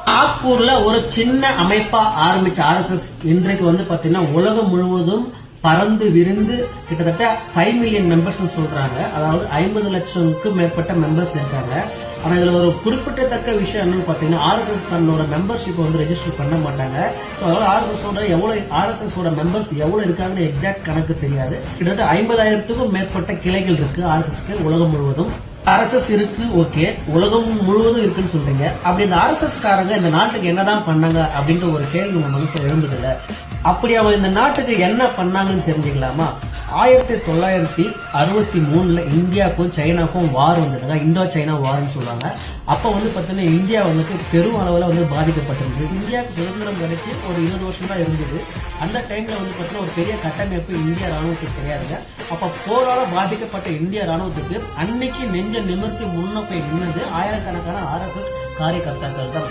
நாக்பூர்ல ஒரு சின்ன அமைப்பா ஆரம்பிச்ச RSS இன்றைக்கு பாத்தீங்கன்னா உலகம் முழுவதும் பறந்து விரிந்து கிட்டத்தட்ட 5 மில்லியன் மெம்பர்ஸ் சொல்றாங்க. அதாவது 50 லட்சம்க்கு மேற்பட்ட மெம்பர்ஸ் இருக்காங்க. ஆனா இதுல ஒரு குறிப்பிடத்தக்க விஷயம் என்னன்னு பாத்தீங்கன்னா RSS தன்னோட மெம்பர்ஷிப் ரெஜிஸ்டர் பண்ண மாட்டாங்க. சோ அதனால RSS ஓட மெம்பர்ஸ் எவ்வளவு இருக்காங்கன்னு எக்ஸாக்ட் கணக்கு தெரியாது. கிட்டத்தட்ட 50,000க்கும் மேற்பட்ட கிளைகள் இருக்கு RSSக்கு உலகம் முழுவதும். RSS இருக்கு, ஓகே, உலகம் முழுவதும் இருக்குன்னு சொல்றீங்க. அப்படி இந்த RSS காரங்க இந்த நாட்டுக்கு என்னதான் பண்ணாங்க அப்படின்ற ஒரு கேள்வி உங்க மனசுல எழுந்ததில்ல. அப்படி அவங்க இந்த நாட்டுக்கு என்ன பண்ணாங்கன்னு தெரிஞ்சுக்கலாமா? 1963ல இந்தியாவுக்கும் சைனாக்கும் வார் வந்ததுங்க. இந்தோ சைனா வார்னு சொல்லுவாங்க. அப்ப பாத்தீங்கன்னா இந்தியா பெரும் அளவுல பாதிக்கப்பட்டிருந்தது. இந்தியாவுக்கு சுதந்திரம் கிடைச்சி ஒரு 20 வருஷம் தான் இருந்தது. அந்த டைம்ல பாத்தீங்கன்னா ஒரு பெரிய கட்டமைப்பு இந்திய ராணுவத்துக்கு கிடையாதுங்க. அப்ப போரால பாதிக்கப்பட்ட இந்திய ராணுவத்துக்கு அன்னைக்கு நெஞ்ச நிமிர்த்தி முன்ன போய் நின்னது ஆயிரக்கணக்கான RSS காரியகர்த்தாக்கள் தான்.